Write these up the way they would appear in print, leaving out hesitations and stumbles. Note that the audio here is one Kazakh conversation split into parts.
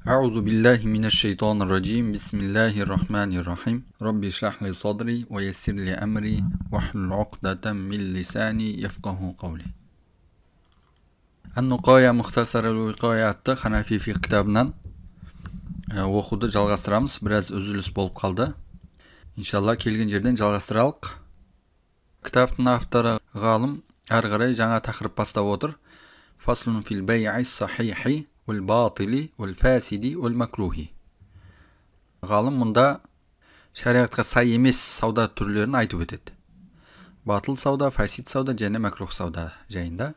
Euzu billahi mineşşeytanirracim. Bismillahirrahmanirrahim. Rabbi şrah li sadri ve yessir li emri ve hlul ukdeten min lisani yefkahu kavli. An-Nuqaya Muhtasarul Viqaya atты Hanefi fiqh kitabından okudu жалғастырамыз. Biraz üzülüs болып қалды. İnşallah kelген жерден жалғастыралық. Кітаптың авторы ғалым әрі қарай жаңа тақырып бастап отыр. Faslun fil bey'i sahihi vel batili vel fasidi vel makruhi. Ғалым мұнда шариғатқа сай емес сауда түрлерін айтып өтеді. Батыл сауда, фасид сауда және макрух сауда жайында.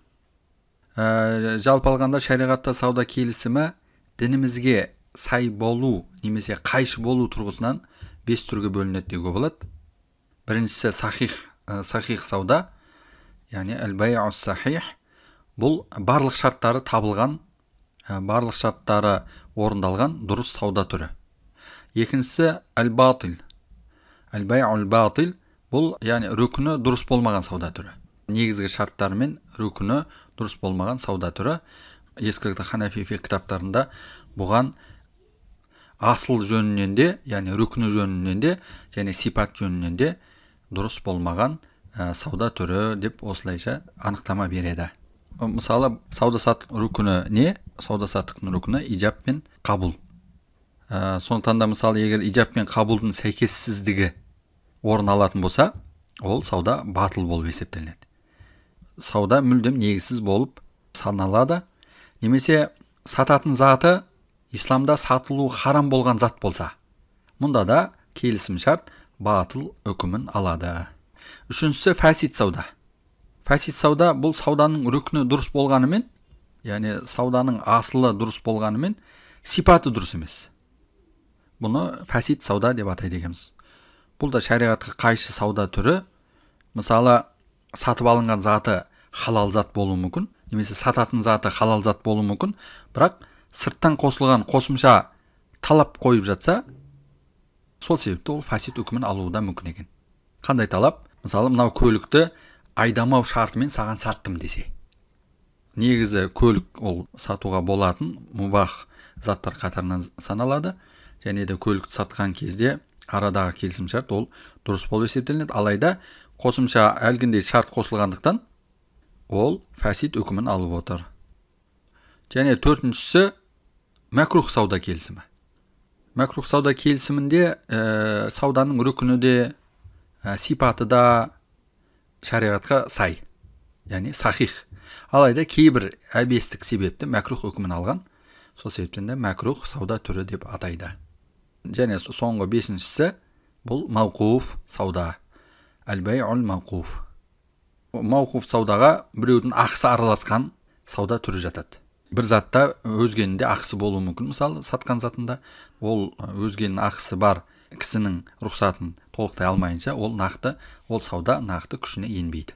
Жалпы алғанда шариғатта сауда келісімі дінімізге сай болу немесе қайшы болу тұрғысынан 5 түрге бөлінеді деуге болады. Біріншісі сахих сауда, яғни әл-байъу сахих. Бұл барлық шарттары табылған, барлық шарттары орындалған дұрыс сауда түрі. Екіншісі әл-батил. Әл-байъу батил бұл яғни рүкіні дұрыс болмаған сауда түрі. Негізгі шарттары мен рүкіні дұрыс болмаған сауда түрі. Ескілікті Ханафи фиқх кітаптарында бұған асыл жөнінен де, яғни рүкіні жөнінен де, және сипат жөнінен де дұрыс болмаған сауда түрі деп осылайша анықтама береді. Мысалы, сауда-саттық рүкіні не? Сауда-саттықтың рүкіні ижаб пен қабыл. Сондықтан да мысалы, егер ижаб пен қабылдың сәйкессіздігі орын алатын болса, ол сауда батыл болып есептелінеді. Сауда мүлдем негізсіз болып саналады. Немесе сататын заты исламда сатылу харам болған зат болса, мұнда да келісім шарт батыл үкімін алады. Үшіншісі фасид сауда. Фасид сауда бұл сауданың рүкіні дұрыс болғанымен, яғни сауданың асылы дұрыс болғанымен, сипаты дұрыс емес. Бұны фасид сауда деп атайды екенбіз. Бұл да шариғатқа қайшы сауда түрі. Мысалы, сатып алынған заты халал зат болуы мүмкін, немесе сататын заты халал зат болуы мүмкін, бірақ сырттан қосылған қосымша талап қойып жатса, сол себепті ол фасид үкімін алуы да мүмкін екен. Қандай талап? Мысалы, мынау көлікті айдамау шартымен саған саттым десе. Негізі көлік ол сатуға болатын мубах заттар қатарынан саналады. Және де көлікті сатқан кезде арадағы келісім шарт ол дұрыс болып есептелінеді. Алайда қосымша әлгіндей шарт қосылғандықтан ол фасид үкімін алып отыр. Және төртіншісі макрух сауда келісімі. Макрух сауда келісімінде сауданың рүкіні де, сипаты да шариғатқа сай, яғни сахих. Алайда кейбір әбестік себепті макрух үкімін алған, сол себептен де макрух сауда түрі деп атайды. Және соңғы бесіншісі бұл мауқуф сауда. Әл-байъул мауқуф. Мауқуф саудаға біреудің ақысы араласқан сауда түрі жатады. Бір затта өзгенің де ақысы болуы мүмкін. Мысалы, сатқан затында ол өзгенің ақысы бар кісінің рұқсатын толықтай алмайынша ол сауда нақты күшіне енбейді.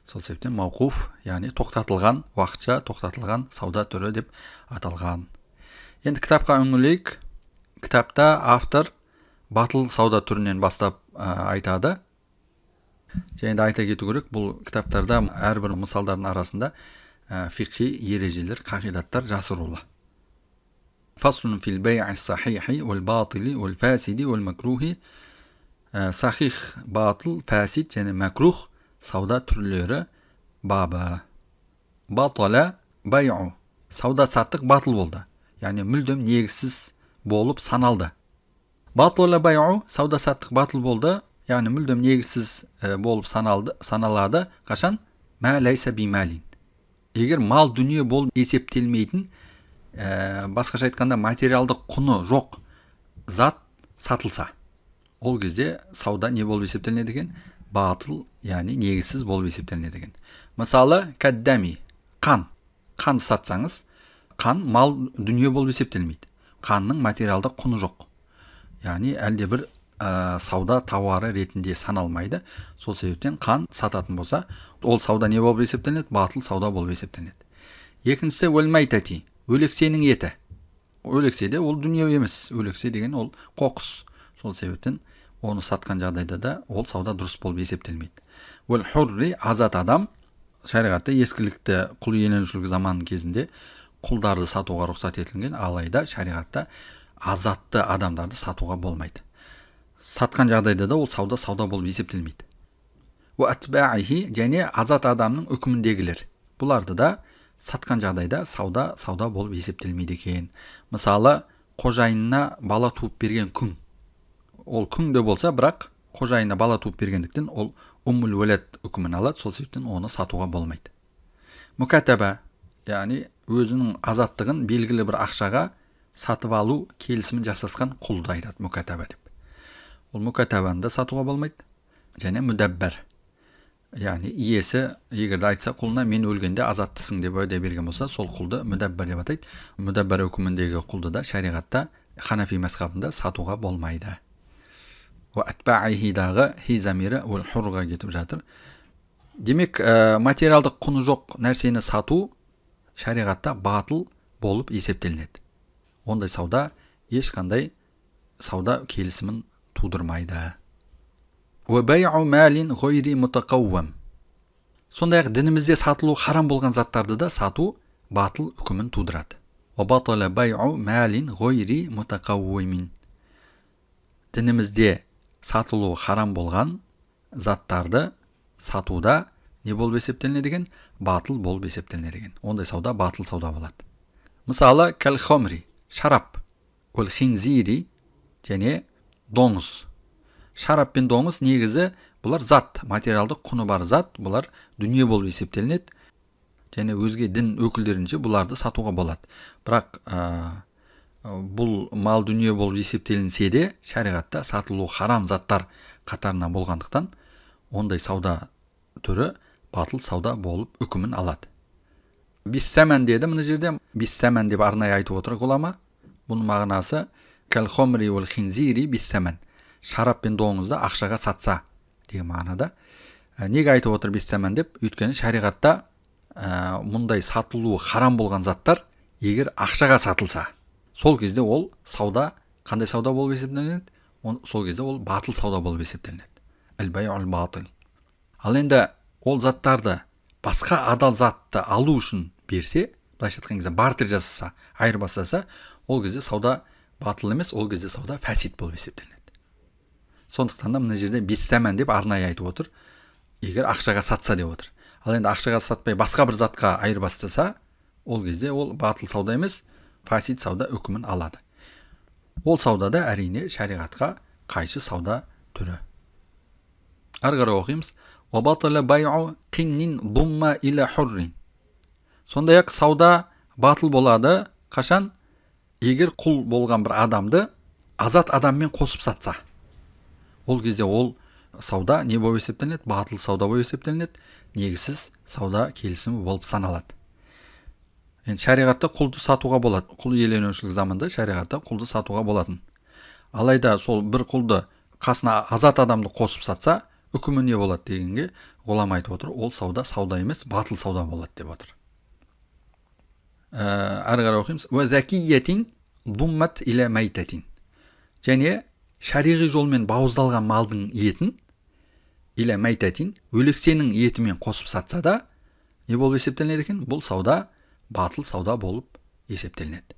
Сол себептен мауқуф, яғни тоқтатылған, уақытша тоқтатылған сауда түрі деп аталған. Енді кітапқа үңілейік. Кітапта автор батыл сауда түрінен бастап айтады. Және де айта кету керек, бұл кітаптарда әрбір мысалдардың арасында фиқхи ережелер, қағидаттар жасырулы. Фаслун фил бей'i сахихи вал батили вал фасиди вал макрухи. Сахих, батыл, фасид және макрух сауда түрлері бабы. Батала бай'у. Сауда саттық батыл болды. Яғни мүлдем негізсіз болып саналды. Батала бай'у, сауда саттық батыл болды, яғни мүлдем негізсіз болып саналады. Қашан? Ма лайса бималин. Егер мал дүние болып есептелмейтін, басқаша айтқанда материалдық құны жоқ зат сатылса, ол кезде сауда не болып есептелінеді екен? Батыл, яғни негізсіз болып есептелінеді екен. Мысалы, кәддами, қан сатсаңыз, қан мал дүние болып есептелмейді. Қанның материалдық құны жоқ. Яғни әлде бір сауда тауары ретінде саналмайды. Сол себептен қан сататын болса, ол сауда не болып есептелінеді? Батыл сауда болып есептелінеді. Екіншісі өлмайтати, өлексенің еті. Өлексе де ол дүние емес. Өлексе деген ол қоқыс. Сол себептен оны сатқан жағдайда да ол сауда дұрыс болып есептелмейді. Өл хурри, азат адам. Шариғатта ескілікті құл иеленушілік заман кезінде құлдарды сатуға рұқсат етілген, алайда шариғатта азатты адамдарды сатуға болмайды. Сатқан жағдайда да ол сауда болып есептелмейді. Және азат адамның үкіміндегілер. Бұларды да сатқан жағдайда сауда болып есептелмейді екен. Мысалы, қожайынына бала туып берген күң. Ол күң де болса, бірақ қожайынына бала туып бергендіктен ол уммул валад үкімін алады, сол себептен оны сатуға болмайды. Мукатаба, яғни өзінің азаттығын белгілі бір ақшаға сатып алу келісімін жасасқан құлды айтады мукатаба деп. Ол мукатабаны да сатуға болмайды. Және мүдәббәр, яғни иесі егерде айтса құлына мен өлгенде азаттысың деп уәде берген болса, сол құлды мүдәббәр деп атайды. Мүдәббәр үкіміндегі құлды да шариғатта Ханафи мазхабында сатуға болмайды. Атбаихидағы хи замирі ол хурға кетіп жатыр. Демек, материалдық құны жоқ нәрсені сату шариғатта батыл болып есептелінеді. Ондай сауда ешқандай сауда келісімін тудырмайды. Сондай-ақ дінімізде сатылу харам болған заттарды да сату батыл үкімін тудырады. Дінімізде сатылу харам болған заттарды сатуда не болып есептелінеді деген? Батыл болып есептелінеді деген. Ондай сауда батыл сауда болады. Мысалы, кәл-хомри, шарап, ол-хинзири, және доңыз. Шарап пен доңыз негізі бұлар зат, материалдық құны бар зат, бұлар дүние болып есептелінеді. Және өзге дін өкілдерінше бұларды сатуға болады. Бірақ бұл мал дүние болып есептелінсе де, шариғатта сатылу харам заттар қатарынан болғандықтан, ондай сауда түрі батыл сауда болып үкімін алады. Биссәмән деді мұны жерде. Биссәмән деп арнайы айтып отыр ғұлама. Бұның мағынасы кәл-хомри уәл хинзири биссәмән. Шарап пен доңызды ақшаға сатса деген мағынада. Неге айтып отыр биссәмән деп? Өйткені шариғатта мұндай сатылуы харам болған заттар егер ақшаға сатылса, сол кезде ол сауда қандай сауда болып есептелінеді? Сол кезде ол батыл сауда болып есептелінеді. Әл-байъул батил. Ал енді ол заттарды басқа адал затты алу үшін берсе, былайша айтқан кезде бартер жасаса, айырбастаса, ол кезде сауда батыл емес, ол кезде сауда фәсид болып есептелінеді. Сондықтан да мына жерде биссәмән деп арнайы айтып отыр. Егер ақшаға сатса деп отыр. Ал енді ақшаға сатпай басқа бір затқа айырбастаса, ол кезде ол батыл сауда емес, фасид сауда үкімін алады. Ол саудада әрине шариғатқа қайшы сауда түрі. Ары қарай оқимыз. Сондай-ақ сауда батыл болады қашан? Егер құл болған бір адамды азат адаммен қосып сатса. Ол кезде ол сауда не болып есептелінеді? Батыл сауда болып есептелінеді. Негізсіз сауда келісімі болып саналады. Енді шариғатта құлды сатуға болады. Құл иеленушілік заманда шариғатта құлды сатуға болатын. Алайда сол бір құлды қасына азат адамды қосып сатса, үкімі не болады дегенге ғұлама айтып отыр. Ол сауда емес, батыл сауда болады деп отыр. Ары қарай оқимыз. Уәзәкиятин думмат илә мәйтәтин. Және шариғи жолмен бауыздалған малдың етін илә мәйтәтин, өлексенің етімен қосып сатса да не болып есептелінеді екен? Бұл сауда батыл сауда болып есептелінеді.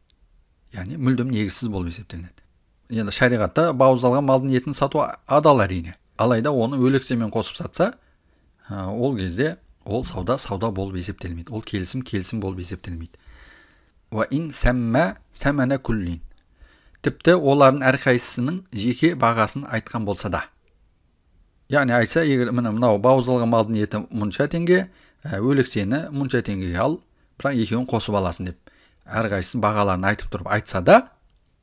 Яғни мүлдем негізсіз болып есептелінеді. Енді шариғатта бауыздалған малдың етін сату адал әрине. Алайда оны өлексемен қосып сатса, ол кезде ол сауда болып есептелмейді. Ол келісім болып есептелмейді. Ва ин сәмәнә күллин. Тіпті олардың әрқайсысының жеке бағасын айтқан болса да. Яғни айтса, егер мынау бауыздалған малдың еті мұнша теңге, өлексені мұнша теңгеге ал, бірақ екеуін қосып аласың деп әрқайсының бағаларын айтып тұрып айтса да,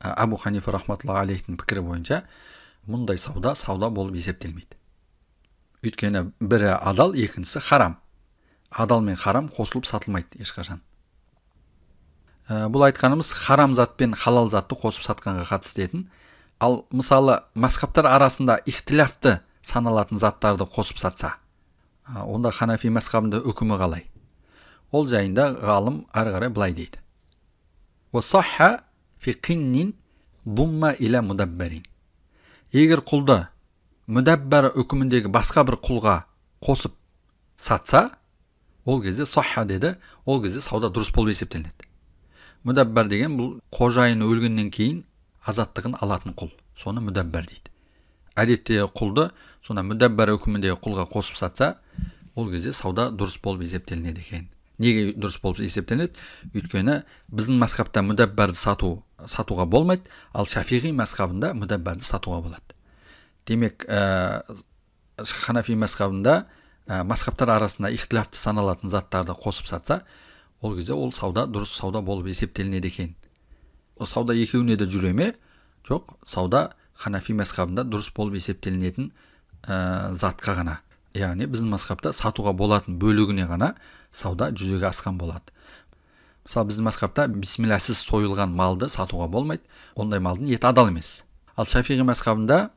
Абу Ханифа рахматуллахи алейхтің пікірі бойынша мұндай сауда болып есептелмейді. Өйткені бірі адал, екіншісі харам. Адал мен харам қосылып сатылмайды ешқашан. Бұл айтқанымыз харам зат пен халал затты қосып сатқанға қатысты етін. Ал мысалы мазхабтар арасында ихтилафты саналатын заттарды қосып сатса, онда Ханафи мазхабында үкімі қалай? Ол жайында ғалым ары қарай былай дейді. Уасахха фи қиннин думма иля мудаббарин. Егер құлды мудаббар үкіміндегі басқа бір құлға қосып сатса, ол кезде сахха деді, ол кезде сауда дұрыс болып есептелінеді. Müdebber деген бұл қожайыны өлгеннен кейін азаттығын алатын құл. Соны müdebber дейді. Әдетте құлды сона müdebber үкіміндегі құлға қосып сатса, ол кезде сауда дұрыс болып есептелінеді екен. Неге дұрыс болып есептелінеді? Өйткені біздің мазхабта müdebberді сатуға болмайды, ал Шафиғи мазхабында müdebberді сатуға болады. Демек, Ханафи мазхабында мазхабтар арасында ихтилафты саналатын заттарды қосып сатса, ол кезде ол сауда дұрыс сауда болып есептелінеді екен. О сауда екеуіне де жүре ме? Жоқ, сауда Ханафи мазхабында дұрыс болып есептелінетін затқа ғана. Яғни біздің мазхабта сатуға болатын бөлігіне ғана сауда жүзеге асқан болады. Мысалы, біздің мазхабта бисмилласыз сойылған малды сатуға болмайды. Ондай малдың еті адал емес. Ал Шафиғи мазхабында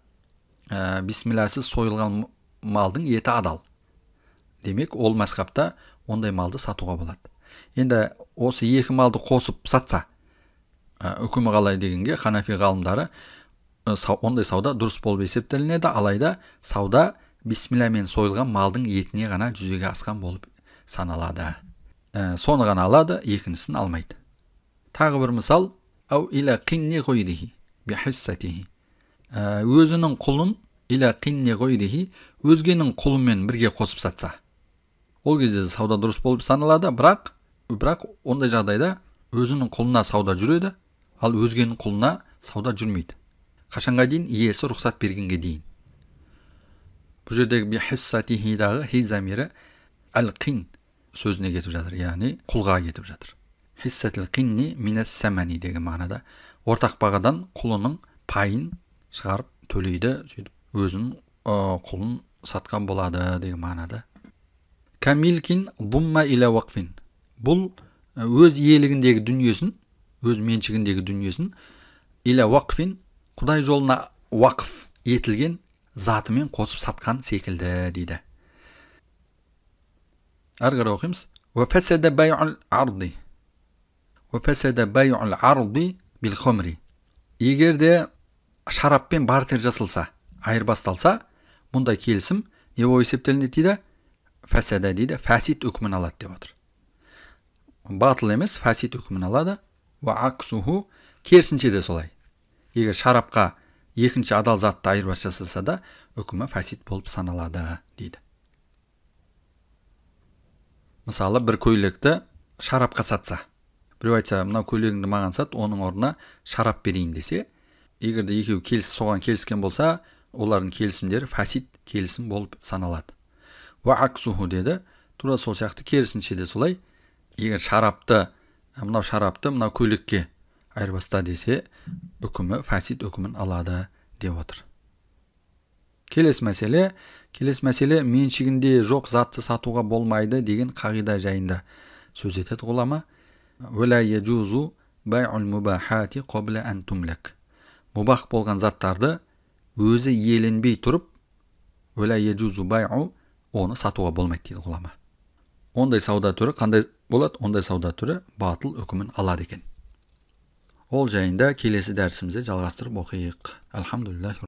бисмилласыз сойылған малдың еті адал. Демек, ол мазхабта ондай малды сатуға болады. Енді осы екі малды қосып сатса, үкімі қалай дегенге Ханафи ғалымдары ондай сауда дұрыс болып есептелінеді, алайда сауда бисмиллямен сойылған малдың етіне ғана жүзеге асқан болып саналады. Соны ғана алады, екіншісін алмайды. Тағы бір мысал, ау иля қинни ғойрихи бихиссатихи. Өзінің құлын иля қинни ғойрихи, өзгенің құлымен бірге қосып сатса, ол кезде сауда дұрыс болып саналады, бірақ ондай жағдайда өзінің құлына сауда жүреді, ал өзгенің құлына сауда жүрмейді. Қашанға дейін? Иесі рұқсат бергенге дейін. Бұл жердегі бихиссатихидағы хи замирі әл-қин сөзіне кетіп жатыр, яғни құлға кетіп жатыр. Хиссатил қинни минас самани деген мағынада ортақ бағадан құлының пайын шығарып төлейді, өзінің құлын сатқан болады деген мағынада. Камилкин думма иля вақфин. Бұл өз иелігіндегі дүниесін, өз меншігіндегі дүниесін иля вақфин, Құдай жолына вақф етілген затымен қосып сатқан секілді дейді. Әрі қарай оқимыз. وَفَسَدَ بَيْعُ الْعَرْضِ وَفَسَدَ بَيْعُ الْعَرْضِ بِالْخُمْرِ. Егер де шараппен бартер жасалса, айырбасталса, мұндай келісім не болып есептелінеді дейді? Фәсәдә дейді, фәсид үкімін алады деп отыр. Батыл емес, фәсид үкімін алады. وَعَكْسُهُ, керісінше де солай. Егер шарапқа екінші адал затты айырбас жасалса да, үкімі фәсид болып саналады дейді. Мысалы, бір көйлекті шарапқа сатса, біреу айтса, мынау көйлегіңді маған сат, оның орнына шарап берейін десе, егер де екеуі соған келіскен болса, олардың келісімдері фәсид келісім болып саналады. وَعَكْسُهُ деді, тура сол сияқты керісінше де солай. Егер мынау көйлекке айырбаста десе, үкімі фәсид үкімін алады деп отыр. Келесі мәселе меншігінде жоқ затты сатуға болмайды деген қағида жайында сөз етеді ғұлама. وَلَا يَجُوزُ بَيْعُ الْمُبَاحَاتِ قَبْلَ أَنْ تُمْلَكَ. Мубах болған заттарды өзі иеленбей тұрып, وَلَا يَجُوزُ بَيْعُ, оны сатуға болмайды дейді ғұлама. Ондай сауда түрі қандай болады? Ондай сауда түрі батыл үкімін алады екен. Ол жайында келесі дәрісімізде жалғастырып оқиық. Алхамдулиллах.